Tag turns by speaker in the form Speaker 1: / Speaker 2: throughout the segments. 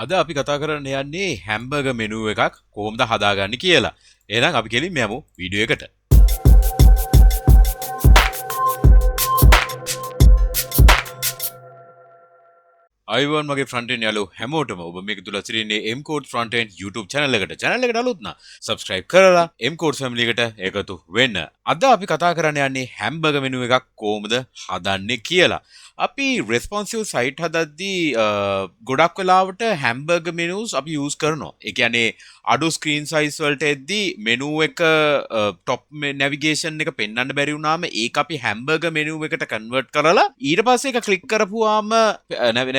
Speaker 1: අද අපි කතා කරන්න යන්නේ හැම්බර්ගර් මෙනු එකක් කොහොමද හදාගන්නේ කියලා. එහෙනම් අපි කෙලින්ම යමු වීඩියෝ එකට. අයිවන් මගේ ෆ්‍රන්ට් යාලෝ හැමෝටම ඔබ මේක තුල සිටින්නේ MCodes Frontend YouTube channel එකට. channel එකට අලුත් නම් subscribe කරලා MCodes family එකට එකතු වෙන්න. අද අපි කතා කරන්න යන්නේ හැම්බර්ගර් මෙනු එකක් කොහොමද හදන්නේ කියලා. අපි responsive site හදද්දී ගොඩක් වෙලාවට hamburger menus අපි use කරනවා. ඒ කියන්නේ අඩු screen size වලට එද්දී menu එක top navigation එක පෙන්වන්න බැරි වුණාම ඒක අපි hamburger menu එකට convert කරලා ඊට පස්සේ ඒක click කරපුවාම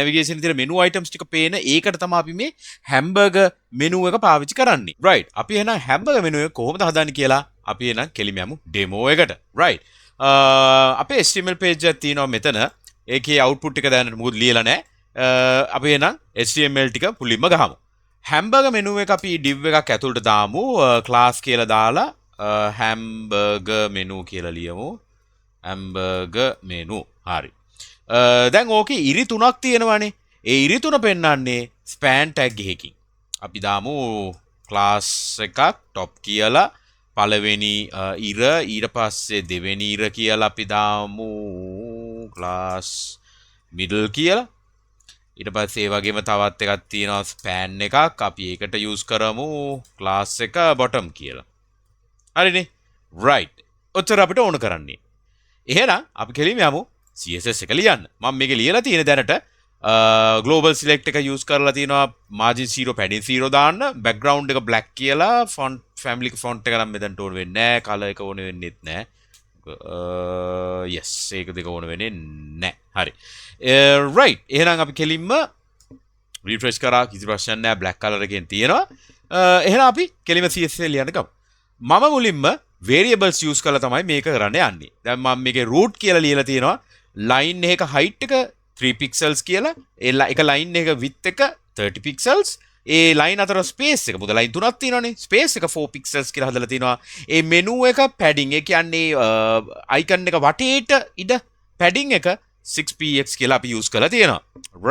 Speaker 1: navigation විතර menu items ටික පේන ඒකට තමයි අපි මේ hamburger menu එක පාවිච්චි කරන්නේ. right. අපි එහෙනම් hamburger menu එක කොහොමද හදන්නේ කියලා අපි එහෙනම් කෙලිම යමු demo එකට. right. අපේ HTML page එකක් තියෙනවා මෙතන. ඒකේ output එක දැනට මොකද ලියලා නැහැ. අපි එහෙනම් HTML ටික පුලින්ම ගහමු. hamburger menu එක අපි div එකක් ඇතුළට දාමු. class කියලා දාලා hamburger menu කියලා ලියමු. hamburger menu. හරි. දැන් ඕකේ ඉරි තුනක් තියෙනවානේ. ඒ ඉරි තුන පෙන්වන්නේ span tag එකකින්. අපි දාමු class එකක් top කියලා පළවෙනි ඉර ඊට පස්සේ දෙවෙනි ඉර කියලා අපි දාමු class middle කියලා. ඊට පස්සේ ඒ වගේම තවත් එකක් තියෙනවා span එකක්. අපි ඒකට use කරමු class එක bottom කියලා. හරිනේ. right. ඔච්චර අපිට ඕන කරන්නේ. එහෙනම් අපි කෙලින්ම යමු CSS එක ලියන්න. මම මේක ලියලා තියෙන දැනට global select එක use කරලා තියෙනවා margin 0 padding 0 දාන්න. background එක black කියලා font family font එක නම් මෙතනට ඕන වෙන්නේ නැහැ. color එක ඕන වෙන්නේත් නැහැ. yes ඒක දෙක ඕන වෙන්නේ නැහැ. හරි. right. එහෙනම් අපි කෙලින්ම refresh කරා කිසි ප්‍රශ්නයක් නැහැ. black color එකෙන් තියෙනවා. එහෙනම් අපි කෙලින්ම CSS ලියන්න ගමු. මම මුලින්ම variables use කරලා තමයි මේක කරන්න යන්නේ. දැන් මම මේකේ root කියලා ලියලා තියෙනවා. line එක height එක 3 pixels කියලා. එක line එක width එක 30 pixels. ඒ line අතර space එක මොකද line තුනක් තියෙනවානේ. space එක 4 pixels කියලා හදලා තිනවා. ඒ menu එක padding ඒ කියන්නේ icon එක වටේට ඉඩ padding එක 6px කියලා අපි use කරලා තියෙනවා.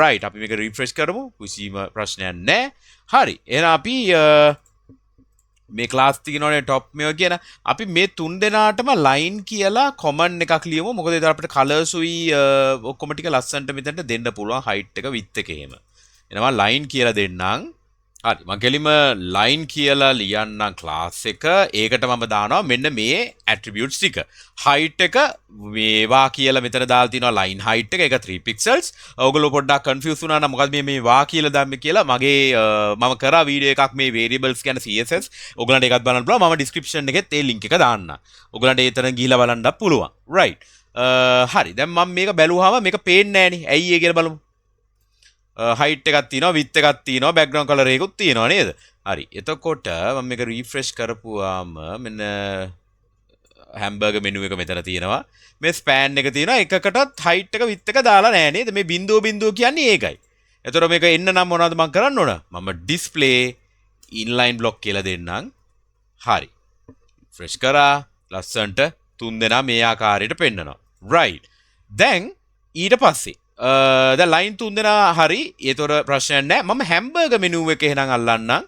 Speaker 1: right. අපි මේක refresh කරමු. කිසිම ප්‍රශ්නයක් නැහැ. හරි. එහෙනම් අපි මේ class තියෙනවානේ top මේවා කියන අපි මේ තුන් දෙනාටම line කියලා common එකක් ලියමු. මොකද ඒක අපිට colors උයි ඔක්කොම ටික ලස්සනට මෙතනට දෙන්න පුළුවන් height එක width එක එහෙම. එනවා line කියලා දෙන්නම්. හරි. මම කෙලිම line කියලා ලියන්නම් class එක. ඒකට මම දානවා මෙන්න මේ attributes ටික. height එක මේවා කියලා මෙතන දාලා තිනවා line height එක. ඒක 3 pixels. ඔයගොල්ලෝ පොඩ්ඩක් confuse වුණා නම් මොකද මේ වා කියලා දැම්මේ කියලා මගේ මම කරා වීඩියෝ එකක් මේ variables කියන CSS. ඔයගොල්ලන්ට ඒකත් බලන්න පුළුවන්. මම description එකෙත් ඒ link එක දාන්නම්. ඔයගොල්ලන්ට ඒතන ගිහිලා බලන්නත් පුළුවන්. right. හරි. දැන් මම මේක බැලුවාම මේක පේන්නේ නැහනේ. ඇයි ඒ කියලා බලමු. height එකක් තියෙනවා width එකක් තියෙනවා background color එකකුත් තියෙනවා නේද? හරි. එතකොට මම මේක refresh කරපුවාම මෙන්න hamburger menu එක මෙතන තියෙනවා. මේ span එක තියෙනවා. එකකටත් height එක width එක දාලා නැහැ නේද? මේ බිඳුව කියන්නේ ඒකයි. එතකොට මේක එන්න නම් මොනවද මම කරන්න ඕන? මම display inline block කියලා දෙන්නම්. හරි. refresh කරා. ලස්සන්ට තුන් දෙනා මේ ආකාරයට පෙන්නනවා. right. දැන් ඊට පස්සේ දැන් line තුන් දෙනා හරි. ඒතොර ප්‍රශ්නයක් නැහැ. මම hamburger menu එක එහෙනම් අල්ලන්නම්.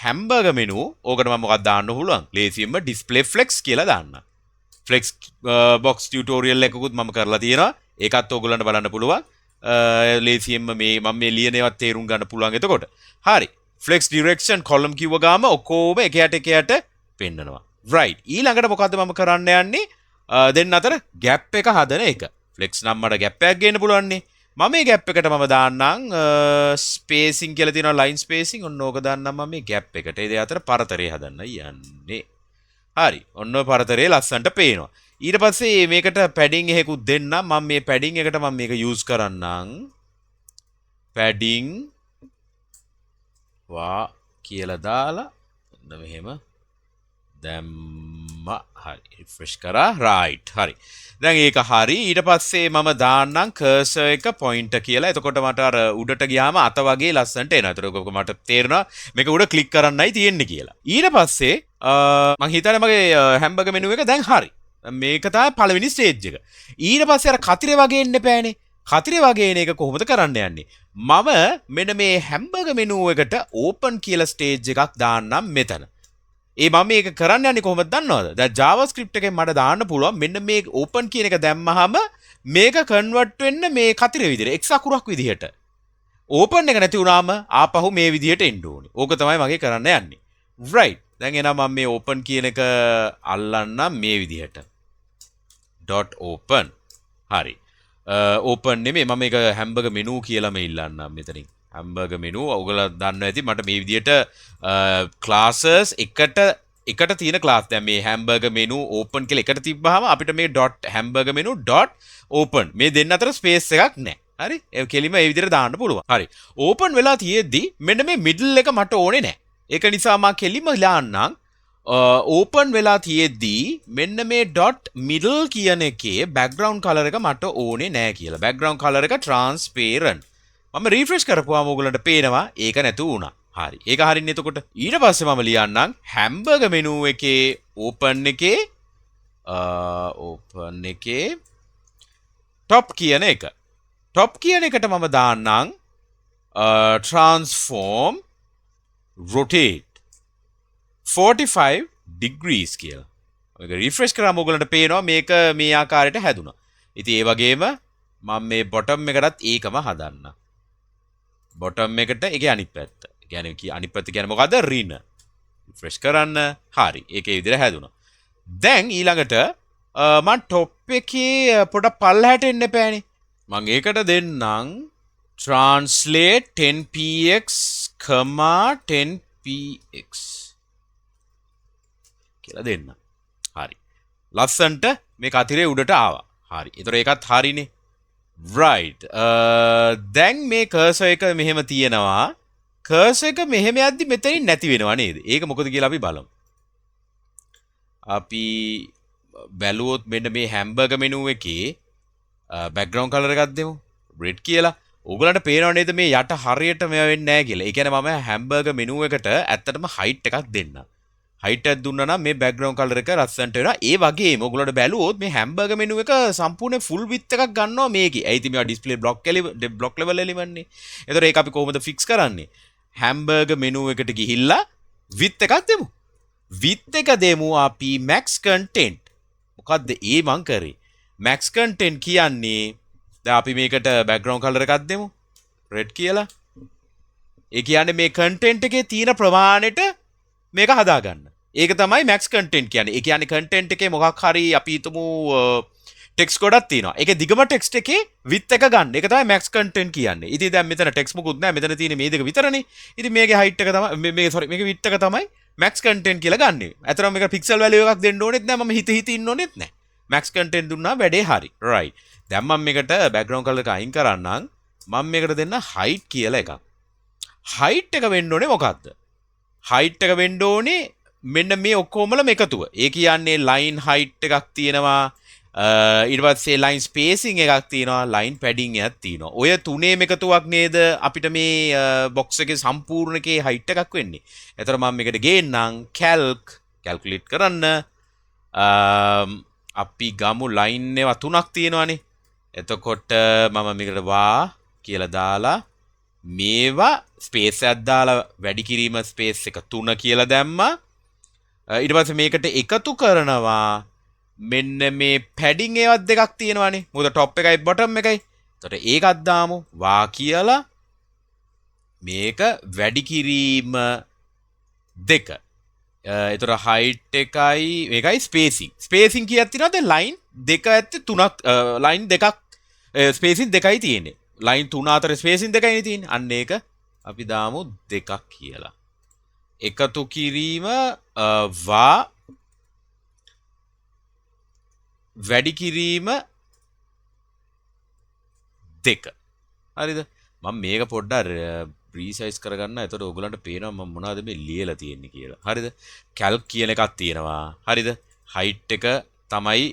Speaker 1: .hamburger menu. ඕකට මම මොකක්ද දාන්න පුළුවන්? ලේසියෙන්ම display flex කියලා දාන්න. flex box tutorial එකකුත් මම කරලා තියෙනවා. ඒකත් ඕගොල්ලන්ට බලන්න පුළුවන්. ලේසියෙන්ම මේ මම මේ ලියන ඒවාත් තේරුම් ගන්න පුළුවන් එතකොට. හරි. flex direction column කිව්ව ගාම ඔක්කොම එක යට පෙන්නනවා. right. ඊළඟට මොකද්ද මම කරන්න යන්නේ? දෙන්න අතර gap එක හදන එක. flex නම් මට gap එකක් ගේන්න පුළුවන් නේ. මම මේ gap එකට මම දාන්නම් spacing කියලා තියෙනවා line spacing. ඔන්න ඕක දාන්නම් මම මේ gap එකට. ඒ දෙක අතර පරතරය හදන්න යන්නේ. හරි. ඔන්න ඔය පරතරය ලස්සනට පේනවා. ඊට පස්සේ මේකට padding එකකුත් දෙන්නම්. මම මේ padding එකට මම මේක use කරන්නම්. padding වා කියලා දාලා ඔන්න මෙහෙම දැම්ම. හරි. refresh කරා. right. හරි. දැන් ඒක හරි. ඊට පස්සේ මම දාන්නම් cursor එක pointer කියලා. එතකොට මට අර උඩට ගියාම අත වගේ ලස්සනට එනවා. එතකොට මට තේරෙනවා මේක උඩ ක්ලික් කරන්නයි තියෙන්නේ කියලා. ඊට පස්සේ මම හිතන්නේ මගේ hamburger menu එක දැන් හරි. මේක තමයි පළවෙනි stage එක. ඊට පස්සේ අර කතිරේ වගේ එන්න එපානේ. කතිරේ වගේ එන එක කොහොමද කරන්න යන්නේ? මම මෙන්න මේ හැම්බර්ගර් මෙනු එකට ඕපන් කියලා ස්ටේජ් එකක් දාන්නම් මෙතන. ඒ මම මේක කරන්න යන්නේ කොහොමද දන්නවද? දැන් JavaScript එකෙන් මට දාන්න පුළුවන් මෙන්න මේ ඕපන් කියන එක දැම්මහම මේක කන්වර්ට් වෙන්න මේ කතිරේ විදිහට x අකුරක් විදිහට. ඕපන් එක නැති වුණාම ආපහු මේ විදිහට එන්න ඕනේ. ඕක තමයි මගේ කරන්න යන්නේ. right. දැන් එනවා මම මේ ඕපන් කියන එක අල්ලන්නම් මේ විදිහට. .open. හරි. ඕපන් නෙමෙයි මම මේක හැම්බර්ගර් මෙනු කියලාම ඉල්ලන්නම් මෙතනින්. හැම්බර්ගර් මෙනු ඔයගොල්ලෝ දන්නවා ඇති මට මේ විදිහට ක්ලාසස් එකට තියෙන ක්ලාස් දැන් මේ හැම්බර්ගර් මෙනු ඕපන් කියලා එකට තිබ්බහම අපිට මේ .hamburger menu .open මේ දෙන්න අතර ස්පේස් එකක් නැහැ. හරි? ඒ කෙලිම ඒ විදිහට දාන්න පුළුවන්. හරි. ඕපන් වෙලා තියෙද්දි මෙන්න මේ මිඩල් එක මට ඕනේ නැහැ. ඒක නිසා මම කෙලිම ලාන්නම් ඕපන් වෙලා තියෙද්දි මෙන්න මේ .middle කියන එකේ background color එක මට ඕනේ නැහැ කියලා. background color එක transparent. මම රිෆ්‍රෙෂ් කරපුවාම ඔයගලන්ට පේනවා ඒක නැතු වුණා. හරි. ඒක හරින්නේ එතකොට. ඊට පස්සේ මම ලියන්නම් hamburger menu එකේ open එකේ top කියන එක. top කියන එකට මම දාන්නම් transform rotate 45 degrees කියලා. මේක රිෆ්‍රෙෂ් කරාම ඔයගලන්ට පේනවා මේක මේ ආකාරයට හැදුනා. ඉතින් ඒ වගේම මම මේ bottom එකටත් ඒකම හදන්න. bottom එකට ඒකේ අනිත් පැත්ත. ඒ කියන්නේ අනිත් පැත්ත කියන්නේ මොකද්ද? රින. රිෆ්‍රෙෂ් කරන්න. හරි. ඒකේ විදිහට හැදුනා. දැන් ඊළඟට මම top එකේ පොඩක් පල්ලහැට එන්න එපානේ. මම ඒකට දෙන්නම් translate 10px, 10px කියලා දෙන්න. හරි. ලස්සන්ට මේ කතිරේ උඩට ආවා. හරි. ඒතර ඒකත් හරිනේ. right. දැන් මේ cursor එක මෙහෙම තියෙනවා. cursor එක මෙහෙම යද්දි මෙතනින් නැති වෙනවා නේද? ඒක මොකද කියලා අපි බලමු. අපි බැලුවොත් මෙන්න මේ hamburger menu එකේ background color එකක් දෙමු. red කියලා. ඕගලන්ට පේනව නේද මේ යට හරියට මේව වෙන්නේ නැහැ කියලා. ඒ කියන්නේ මම hamburger menu එකට ඇත්තටම height එකක් දෙන්න. height එකක් දුන්නා නම් මේ background color එක රස්සන්ට වෙනවා. ඒ වගේම ඔයගොල්ලන්ට බැලුවොත් මේ hamburger menu එක සම්පූර්ණ full width එකක් ගන්නවා මේකේ. ඒ ඉතින් මේවා display block level element නේ. ඒතර ඒක අපි කොහොමද fix කරන්නේ? hamburger menu එකට ගිහිල්ලා width එකක් දෙමු. width එක දෙමු අපි max content. මොකද්ද ඒ මං කරේ? max content කියන්නේ දැන් අපි මේකට background color එකක් දෙමු. red කියලා. ඒ කියන්නේ මේ content එකේ තියෙන ප්‍රමාණයට මේක හදාගන්න. ඒක තමයි max content කියන්නේ. ඒ කියන්නේ content එකේ මොකක් හරි අපි හිතමු text ගොඩක් තියෙනවා. ඒකේ දිගම text එකේ width එක ගන්න. ඒක තමයි max content කියන්නේ. ඉතින් දැන් මෙතන text මොකුත් නැහැ. මෙතන තියෙන්නේ මේ දෙක විතරනේ. ඉතින් මේකේ height එක තමයි මේකේ width එක තමයි max content කියලා ගන්නෙ. අතරම මේක pixel value එකක් දෙන්න ඕනෙත් නැහැ. මම හිත ඉන්න ඕනෙත් නැහැ. max content දුන්නා වැඩේ හරි. right. දැන් මම මේකට background color එක අයින් කරන්නම්. මම මේකට දෙන්න height කියලා එකක්. height එක වෙන්න ඕනේ මොකද්ද? height එක වෙන්න ඕනේ මෙන්න මේ ඔක්කොමලම එකතුව. ඒ කියන්නේ line height එකක් තියෙනවා. ඊට පස්සේ line spacing එකක් තියෙනවා. line padding එකක් තියෙනවා. ඔය තුනේම එකතුවක් නේද අපිට මේ box එකේ සම්පූර්ණ එකේ height එකක් වෙන්නේ. ඒතර මම මේකට ගේන්නම් calculate කරන්න. අපි ගමු line ඒවා තුනක් තියෙනවානේ. එතකොට මම මේකට වා කියලා දාලා මේවා ස්පේස් එකක් දාලා වැඩි කිරීම ස්පේස් එක 3 කියලා දැම්මා. ඊට පස්සේ මේකට එකතු කරනවා මෙන්න මේ පැඩින් ඒවත් දෙකක් තියෙනවානේ. මොකද টොප් එකයි බොටම් එකයි. එතකොට ඒකත් දාමු වා කියලා මේක වැඩි කිරීම 2. එතකොට height එකයි මේකයි spacing කීයක් තියෙනවද? line දෙක ඇත්තේ 3ක් line දෙකක් spacing දෙකයි තියෙන්නේ. line 3 අතර spacing දෙකයිනේ තියෙන්නේ. අන්න ඒක අපි දාමු 2ක් කියලා. එකතු කිරීම වා වැඩි කිරීම 2. හරිද? මම මේක පොඩ්ඩක් රීසයිස් කරගන්න. එතකොට ඔයගලන්ට පේනවා මම මොනවද මේ ලියලා තියෙන්නේ කියලා. හරිද? calc කියන එකක් තියෙනවා. හරිද? height එක තමයි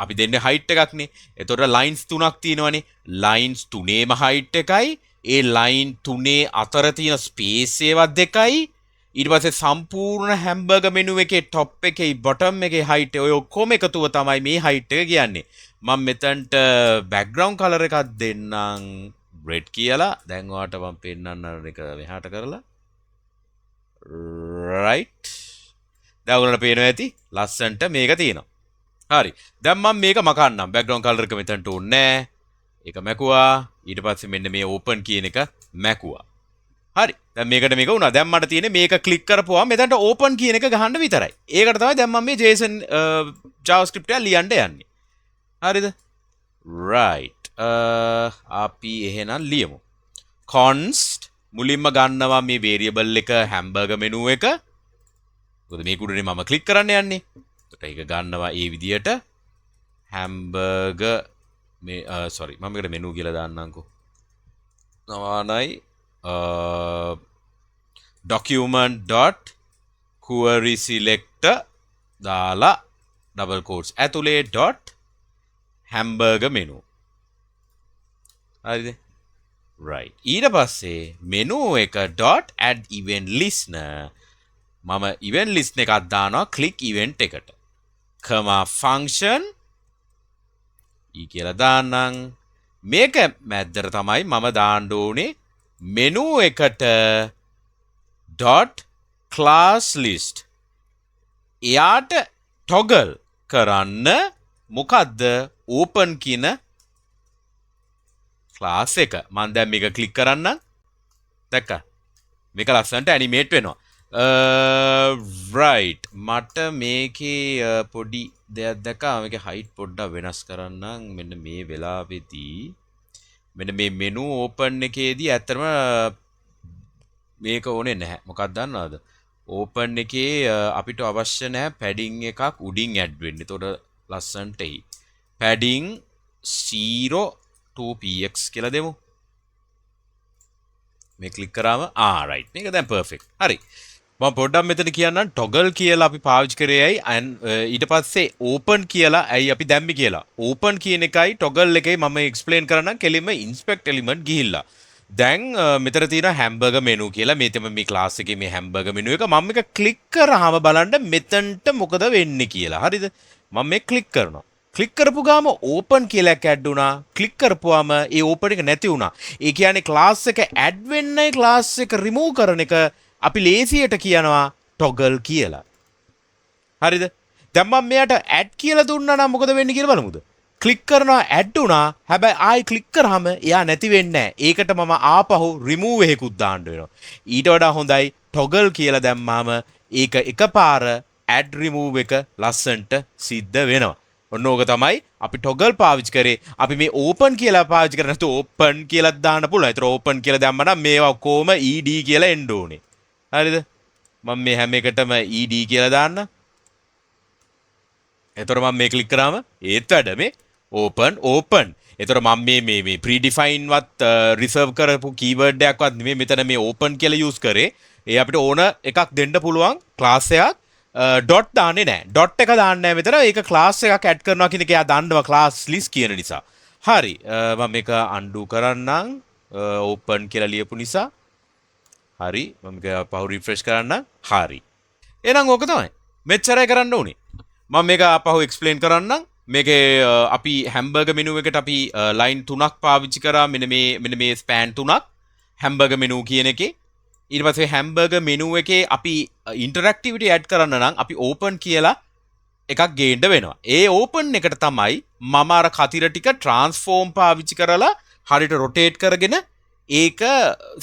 Speaker 1: අපි දෙන්නේ height එකක්නේ. එතකොට lines 3ක් තියෙනවනේ. lines 3ේම height එකයි ඒ line 3 අතර තියෙන space ඒවා 2යි. ඊට පස්සේ සම්පූර්ණ hamburger menu එකේ top එකේ bottom එකේ height ඔය ඔක්කොම එකතුව තමයි මේ height එක කියන්නේ. මම මෙතනට background color එකක් දෙන්නම් red කියලා. දැන් ඔයාලට මම පෙන්නන්න එක මෙහාට කරලා right. දැන් ඔයාලට පේනවා ඇති ලස්සන්ට මේක තියෙනවා. හරි. දැන් මම මේක මකන්නම්. background color එක මෙතනට ඕනේ නැහැ. ඒක මැකුවා. ඊට පස්සේ මෙන්න මේ open කියන එක මැකුවා. හරි. දැන් මේකට මේක වුණා. දැන් මට තියෙන්නේ මේක ක්ලික් කරපුවාම මෙතනට open කියන එක ගහන්න විතරයි. ඒකට තමයි දැන් මම මේ JSON JavaScript එක ලියන්න යන්නේ. හරිද? right. අපි එහෙනම් ලියමු. const මුලින්ම ගන්නවා මේ variable එක hamburger menu එක. මොකද මේක උඩනේ මම ක්ලික් කරන්න යන්නේ. එතකොට ඒක ගන්නවා ඒ විදියට hamburger මේ sorry මම මේකට menu කියලා දාන්නම්කෝ. නවානයි document dot query selector දාලා double quotes ඇතුලේ dot hamburger menu. හරිද? right. ඊට පස්සේ menu එක dot add event listener මම event list එකක් දානවා click event එකට. comma function ඊ කියලා දාන්නම්. මේක මැද්දට තමයි මම දාන්න ඕනේ menu එකට dot class list. එයාට toggle කරන්න මොකද්ද open කියන class එක. මම දැන් මේක ක්ලික් කරන්නම්. දැක්කා? මේක ලස්සනට animate වෙනවා. right. මට මේකේ පොඩි දෙයක් දැක්කා. මේකේ height පොඩ්ඩක් වෙනස් කරන්නම්. මෙන්න මේ වෙලාවේදී මෙන්න මේ menu open එකේදී ඇත්තටම මේක ඕනේ නැහැ. මොකක්ද දන්නවද? open එකේ අපිට අවශ්‍ය නැහැ padding එකක් උඩින් add වෙන්න. ඒතකොට ලස්සනට එයි. padding 0.2px කියලා දෙමු. මේ ක්ලික් කරාම right. මේක දැන් perfect. හරි. මම පොඩ්ඩක් මෙතන කියන්නම් toggle කියලා අපි පාවිච්චි කරේ ඇයි ඊට පස්සේ open කියලා ඇයි අපි දැම්මේ කියලා. open කියන එකයි toggle එකයි මම explain කරන්නම් කෙලින්ම inspect element ගිහිල්ලා. දැන් මෙතන තියෙනවා hamburger menu කියලා. මේ තමයි මේ class එකේ මේ hamburger menu එක. මම මේක click කරාම බලන්න මෙතනට මොකද වෙන්නේ කියලා. හරිද? මම මේ click කරනවා. click කරපු ගාම open කියලා එකක් add වුණා. click කරපුවාම ඒ open එක නැති වුණා. ඒ කියන්නේ class එක add වෙන්නයි class එක remove කරන එක අපි ලේසියට කියනවා toggle කියලා. හරිද? දැන් මම මෙයාට add කියලා දුන්නා නම් මොකද වෙන්නේ කියලා බලමුද? click කරනවා add වුණා. හැබැයි ආයි click කරාම එයා නැති වෙන්නේ නැහැ. ඒකට මම ආපහු remove එකකුත් දාන්න වෙනවා. ඊට වඩා හොඳයි toggle කියලා දැම්මාම ඒක එකපාර add remove එක ලස්සන්ට සිද්ධ වෙනවා. ඔන්න ඕක තමයි අපි toggle පාවිච්චි කරේ. අපි මේ open කියලා පාවිච්චි කරන්නේ නැතුව open කියලා දාන්න පුළුවන්. ඒතර open කියලා දැම්මම නම් මේවා කොහොම ed කියලා එන්න ඕනේ. හරිද? මම මේ හැම එකටම ed කියලා දාන්න. එතකොට මම මේ ක්ලික් කරාම ඒත් වැඩ මේ open. එතකොට මම මේ predefined වත් reserve කරපු keyword එකක්වත් නෙමෙයි මෙතන මේ open කියලා use කරේ. ඒ අපිට ඕන එකක් දෙන්න පුළුවන් class එකක් dot දාන්නේ නැහැ. dot එක දාන්නේ නැහැ මෙතන. ඒක class එකක් add කරනවා කියන එක එයා දන්නවා class list කියන නිසා. හරි. මම මේක undo කරන්නම්. open කියලා ලියපු නිසා. හරි. මම මේක පහු refresh කරන්න. හරි. එහෙනම් ඕක තමයි. මෙච්චරයි කරන්න ඕනේ. මම මේක පහු explain කරන්නම්. මේකේ අපි hamburger menu එකට අපි line 3ක් පාවිච්චි කරා. මෙන්න මේ span 3ක් hamburger menu කියන එකේ. ඊට පස්සේ hamburger menu එකේ අපි interactivity add කරන්න නම් අපි open කියලා එකක් ගේන්න වෙනවා. ඒ open එකට තමයි මම අර කතිර ටික transform පාවිච්චි කරලා හරියට rotate කරගෙන ඒක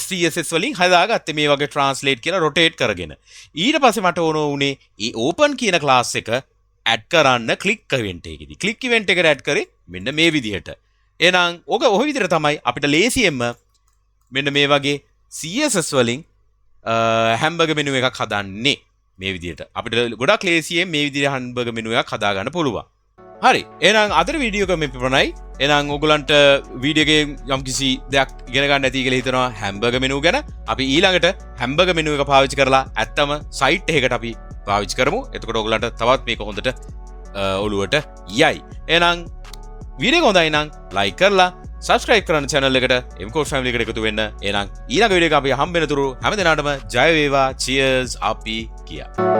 Speaker 1: CSS වලින් හදාගත්තේ මේ වගේ translate කියලා rotate කරගෙන. ඊට පස්සේ මට ඕන වුණේ මේ open කියන class එක add කරන්න click event එකේදී. click event එකට add කරේ මෙන්න මේ විදිහට. එහෙනම් ඔය විදිහට තමයි අපිට ලේසියෙන්ම මෙන්න මේ වගේ CSS වලින් hamburger menu එකක් හදන්නේ. මේ විදිහට. අපිට ගොඩක් ලේසියෙන් මේ විදිහට hamburger menu එකක් හදා ගන්න පුළුවන්. හරි. එහෙනම් අද වීඩියෝ එක මේ පමණයි. එහෙනම් ඕගොල්ලන්ට වීඩියෝ එකේ යම්කිසි දෙයක් ඉගෙන ගන්න ඇති කියලා හිතනවා hamburger menu ගැන. අපි ඊළඟට hamburger menu එක පාවිච්චි කරලා ඇත්තම site එකකට අපි පාවිච්චි කරමු. එතකොට ඕගොල්ලන්ට තවත් මේක හොඳට ඔළුවට යයි. එහෙනම් වීඩියෝ එක හොඳයි නම් like කරලා subscribe කරන්න channel එකට MCodes family එකට එකතු වෙන්න. එහෙනම් ඊළඟ වීඩියෝ එක අපි හම්බ වෙනතුරු හැම දිනකටම ජය වේවා. cheers අපි කියා.